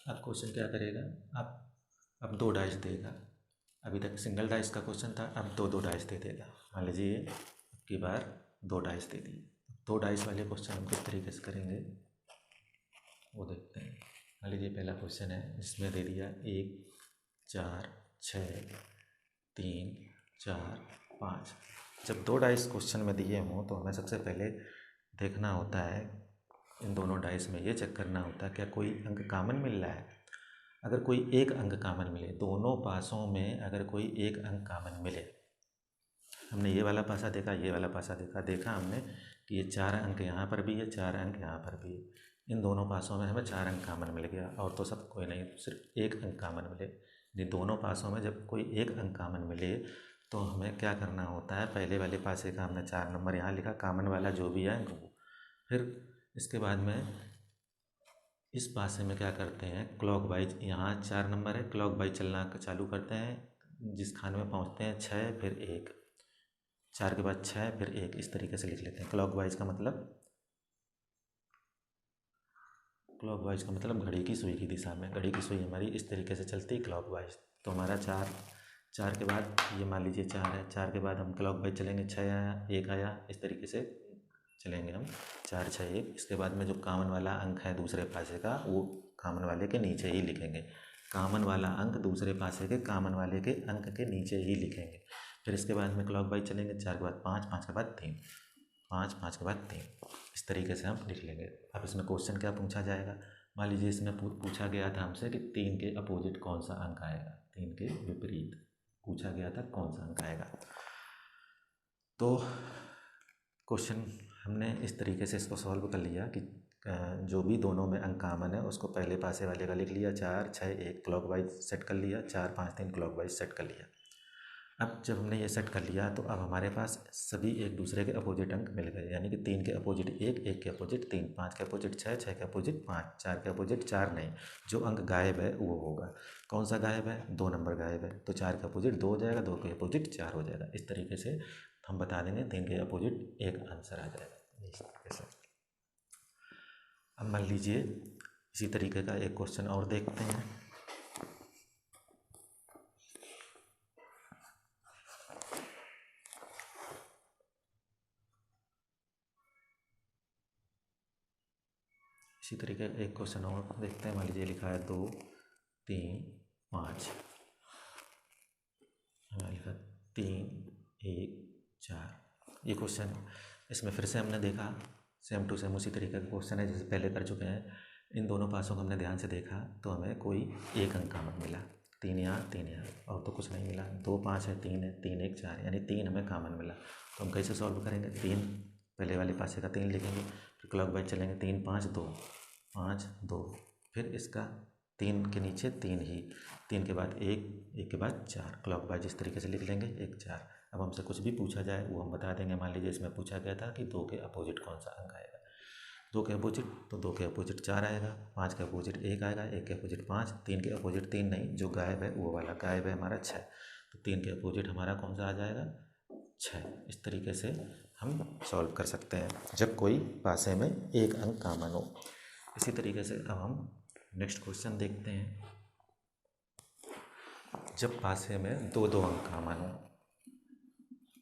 अब क्वेश्चन क्या करेगा, अब दो डाइस देगा। अभी तक सिंगल डाइस का क्वेश्चन था, अब दो दो डाइस दे देगा। मान लीजिए अब की बार दो डाइस दे दिए। दो डाइस वाले क्वेश्चन हम किस तरीके से करेंगे वो देखते हैं। मान लीजिए पहला क्वेश्चन है, इसमें दे दिया 1 4 6 3 4 5। जब दो डाइस क्वेश्चन में दिए हों तो हमें सबसे पहले देखना होता है, इन दोनों डाइस में ये चेक करना होता है क्या कोई अंक कॉमन मिल रहा है। अगर कोई एक अंक कॉमन मिले, दोनों पासों में अगर कोई एक अंक कॉमन मिले, हमने ये वाला पासा देखा, ये वाला पासा देखा, देखा हमने कि ये 4 अंक यहाँ पर भी है, 4 अंक यहाँ पर भी है। इन दोनों पासों में हमें 4 अंक कॉमन मिल गया, और तो सब कोई नहीं, सिर्फ एक अंक कॉमन मिले। ये दोनों पासों में जब कोई एक अंक कॉमन मिले तो हमें क्या करना होता है, पहले वाले पासे का हमने 4 नंबर यहाँ लिखा, कॉमन वाला जो भी है अंक वो। फिर इसके बाद में इस पासे में क्या करते हैं, क्लॉक वाइज, यहाँ 4 नंबर है, क्लॉक वाइज चलना चालू करते हैं। जिस खाने में पहुँचते हैं 6 फिर 1, 4 के बाद 6 फिर 1, इस तरीके से लिख लेते हैं। क्लॉकवाइज का मतलब, क्लॉकवाइज का मतलब घड़ी की सुई की दिशा में, घड़ी की सुई हमारी इस तरीके से चलती है क्लॉकवाइज। तो हमारा 4 के बाद ये मान लीजिए 4 है, 4 के बाद हम क्लॉकवाइज चलेंगे, 6 आया, 1 आया, इस तरीके से चलेंगे हम, 4 6 1। इसके बाद में जो कॉमन वाला अंक है दूसरे पासे का, वो कॉमन वाले के नीचे ही लिखेंगे। कॉमन वाला अंक दूसरे पासे के कॉमन वाले के अंक के नीचे ही लिखेंगे। फिर इसके बाद में क्लॉकवाइज चलेंगे, 4 के बाद 5, 5 के बाद 3, 5 5 के बाद 3, इस तरीके से हम लिख लेंगे। अब इसमें क्वेश्चन क्या पूछा जाएगा, मान लीजिए इसमें पूछा गया था हमसे कि 3 के अपोजिट कौन सा अंक आएगा, 3 के विपरीत पूछा गया था कौन सा अंक आएगा। तो क्वेश्चन हमने इस तरीके से इसको सॉल्व कर लिया कि जो भी दोनों में अंक कॉमन है उसको पहले पासे वाले का लिख लिया, 4 6 1 क्लॉकवाइज सेट कर लिया, 4 5 3 क्लॉकवाइज सेट कर लिया। अब जब हमने ये सेट कर लिया तो अब हमारे पास सभी एक दूसरे के अपोजिट अंक मिल गए, यानी कि 3 के अपोजिट 1, 1 के अपोजिट 3, 5 के अपोजिट 6, 6 के अपोजिट 5, 4 के अपोजिट 4 नहीं, जो अंक गायब है वो होगा। कौन सा गायब है, 2 नंबर गायब है, तो 4 के अपोजिट 2 हो जाएगा, 2 के अपोजिट 4 हो जाएगा। इस तरीके से हम बता देंगे 3 के अपोजिट एक आंसर आ जाएगा, इस तरीके से। अब मान लीजिए इसी तरीके का एक क्वेश्चन और देखते हैं। इसी तरीके का एक क्वेश्चन और देखते हैं। मान लीजिए लिखा है 2 3 5, हमें लिखा 3 1 4। ये क्वेश्चन, इसमें फिर से हमने देखा सेम टू सेम उसी तरीके का क्वेश्चन है जैसे पहले कर चुके हैं। इन दोनों पासों को हमने ध्यान से देखा तो हमें कोई एक अंक कॉमन मिला, 3 यहाँ 3 यहाँ, और तो कुछ नहीं मिला। 2 5 है, 3 है, 3 1 4, यानी 3 हमें कॉमन मिला। तो हम कैसे सॉल्व करेंगे, 3 पहले वाले पासे का 3 लिखेंगे, फिर क्लॉक वाइज चलेंगे, 3 5 2 5 2, फिर इसका 3 के नीचे 3 ही, 3 के बाद 1, 1 के बाद 4, क्लॉक वाइज इस तरीके से लिख लेंगे 1 4। अब हमसे कुछ भी पूछा जाए वो हम बता देंगे। मान लीजिए इसमें पूछा गया था कि 2 के अपोजिट कौन सा अंक आएगा, 2 के अपोजिट, तो 2 के अपोजिट 4 आएगा, 5 के अपोजिट 1 आएगा, 1 के अपोजिट 5, 3 के अपोजिट 3 नहीं, जो गायब है वो वाला गायब है हमारा 6, तो 3 के अपोजिट हमारा कौन सा आ जाएगा 6। इस तरीके से हम सॉल्व कर सकते हैं जब कोई पासे में एक अंक कॉमन हो। इसी तरीके से अब हम नेक्स्ट क्वेश्चन देखते हैं। जब पासे में दो दो अंक कॉमन हो,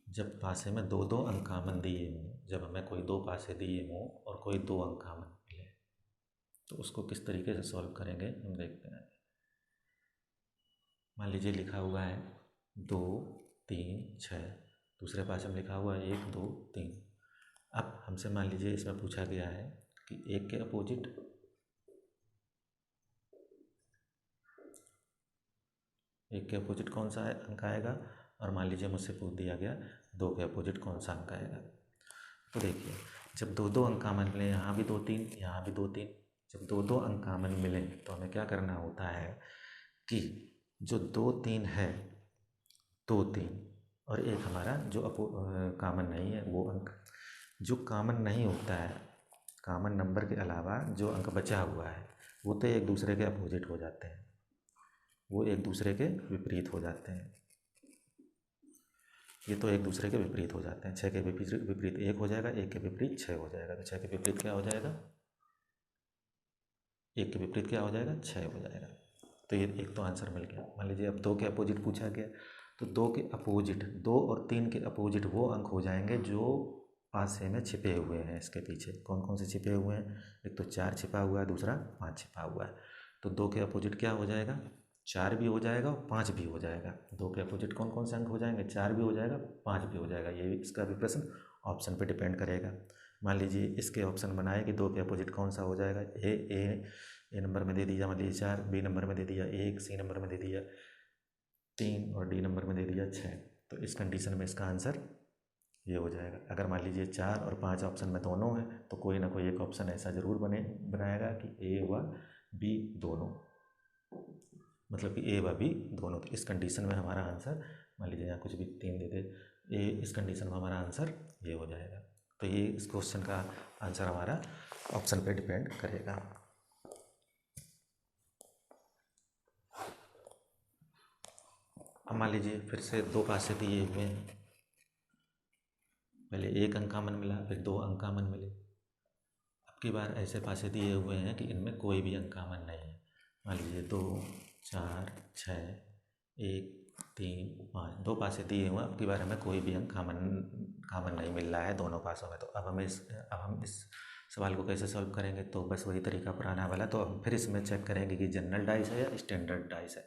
जब पासे में दो दो अंक कॉमन दिए हों, जब हमें कोई दो पासे दिए हों और कोई दो अंक कॉमन मिले तो उसको किस तरीके से सॉल्व करेंगे हम देखते हैं। मान लीजिए लिखा हुआ है 2 3 6, दूसरे पासे में लिखा हुआ है 1 2 3। अब हमसे मान लीजिए इसमें पूछा गया है कि एक के अपोजिट, एक के अपोजिट कौन सा अंक आएगा, और मान लीजिए मुझसे पूछ दिया गया 2 के अपोजिट कौन सा अंक आएगा। तो देखिए जब दो दो अंक कॉमन मिले, यहाँ भी 2 3 यहाँ भी 2 3, जब दो दो अंक कॉमन मिले तो हमें क्या करना होता है कि जो 2 3 है, 2 3 और एक हमारा जो कॉमन नहीं है वो अंक, जो कॉमन नहीं होता है, कॉमन नंबर के अलावा जो अंक बचा हुआ है वो तो एक दूसरे के अपोजिट हो जाते हैं, वो एक दूसरे के विपरीत हो जाते हैं। ये तो एक दूसरे के विपरीत हो जाते हैं। 6 के विपरीत 1 हो जाएगा, 1 के विपरीत 6 हो जाएगा, तो 6 के विपरीत क्या हो जाएगा 1 के विपरीत क्या हो जाएगा, 6 हो जाएगा। तो ये एक तो आंसर मिल गया। मान लीजिए अब 2 के अपोजिट पूछा गया, तो 2 के अपोजिट, 2 और 3 के अपोजिट वो अंक हो जाएंगे जो पासे में छिपे हुए हैं। इसके पीछे कौन कौन से छिपे हुए हैं, एक तो 4 छिपा हुआ है, दूसरा 5 छिपा हुआ है। तो 2 के अपोजिट क्या हो जाएगा, 4 भी हो जाएगा और 5 भी हो जाएगा। 2 के अपोजिट कौन कौन से अंक हो जाएंगे, 4 भी हो जाएगा, 5 भी हो जाएगा। ये इसका भी प्रश्न ऑप्शन पे डिपेंड करेगा। मान लीजिए इसके ऑप्शन बनाए कि 2 के अपोजिट कौन सा हो जाएगा, ए नंबर में दे दिया मान लीजिए 4, बी नंबर में दे दिया 1, सी नंबर में दे दिया 3 और डी नंबर में दे दिया 6। तो इस कंडीशन में इसका आंसर ये हो जाएगा। अगर मान लीजिए 4 और 5 ऑप्शन में दोनों है तो कोई ना कोई एक ऑप्शन ऐसा ज़रूर बनाएगा कि ए व बी दोनों, मतलब कि ए व बी दोनों। तो इस कंडीशन में हमारा आंसर, मान लीजिए यहाँ कुछ भी 3 दे दे ए, इस कंडीशन में हमारा आंसर ये हो जाएगा। तो ये इस क्वेश्चन का आंसर हमारा ऑप्शन पे डिपेंड करेगा। अब मान लीजिए फिर से 2 पासे दिए हुए हैं, पहले 1 अंक कॉमन मिला, फिर 2 अंक कॉमन मिले। अब की बार ऐसे पासे दिए हुए हैं कि इनमें कोई भी अंक कॉमन नहीं है। मान लीजिए 2, 4, 6, 1, 3, 5, 2 पासे दिए हुए हैं। अब की बार हमें कोई भी अंक कॉमन नहीं मिल रहा है दोनों पासों में। तो अब हम इस सवाल को कैसे सॉल्व करेंगे, तो बस वही तरीका पुराना वाला। तो हम फिर इसमें चेक करेंगे कि जनरल डाइस है या स्टैंडर्ड डाइस है।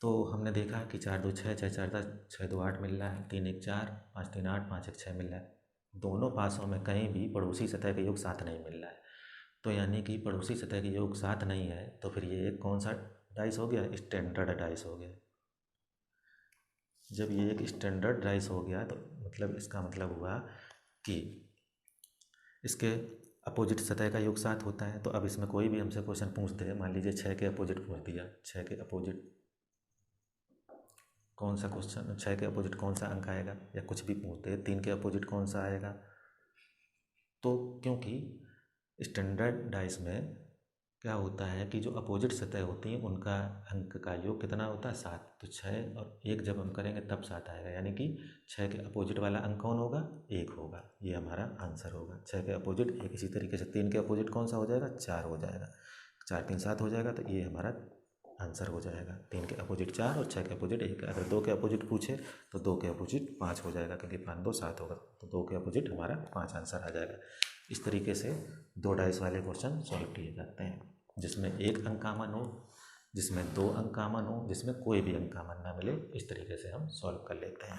तो हमने देखा कि 4 2 6, 6 4 10, 6 2 8 मिल रहा है, 3 1 4, 5 3 8, 5 1 6 मिल रहा है। दोनों पासों में कहीं भी पड़ोसी सतह का योग 7 नहीं मिल रहा है। तो यानी कि पड़ोसी सतह का योग 7 नहीं है, तो फिर ये एक कौन सा डाइस हो गया, स्टैंडर्ड डाइस हो गया। जब ये एक स्टैंडर्ड डाइस हो गया तो मतलब इसका मतलब हुआ कि इसके अपोजिट सतह का योग 7 होता है। तो अब इसमें कोई भी हमसे क्वेश्चन पूछते हैं, मान लीजिए 6 के अपोजिट पूछ दिया, 6 के अपोजिट कौन सा क्वेश्चन, 6 के अपोजिट कौन सा अंक आएगा, या कुछ भी पूछते हैं 3 के अपोजिट कौन सा आएगा। तो क्योंकि स्टैंडर्ड डाइस में क्या होता है कि जो अपोजिट सतह होती हैं उनका अंक का योग कितना होता है, 7। तो 6 और 1 जब हम करेंगे तब 7 आएगा, यानी कि 6 के अपोजिट वाला अंक कौन होगा, 1 होगा। ये हमारा आंसर होगा, 6 के अपोजिट 1। इसी तरीके से 3 के अपोजिट कौन सा हो जाएगा, 4 हो जाएगा। 4 3 7 हो जाएगा, तो ये हमारा आंसर हो जाएगा। 3 के अपोजिट 4 और 6 के अपोजिट 1। अगर 2 के अपोजिट पूछे तो 2 के अपोजिट 5 हो जाएगा, क्योंकि 5 2 7 होगा। तो 2 के अपोजिट हमारा 5 आंसर आ जाएगा। इस तरीके से 2 डाइस वाले क्वेश्चन सॉल्व किए जाते हैं, जिसमें 1 अंक कॉमन हो, जिसमें 2 अंक कॉमन हो, जिसमें कोई भी अंक कॉमन ना मिले। इस तरीके से हम सॉल्व कर लेते हैं।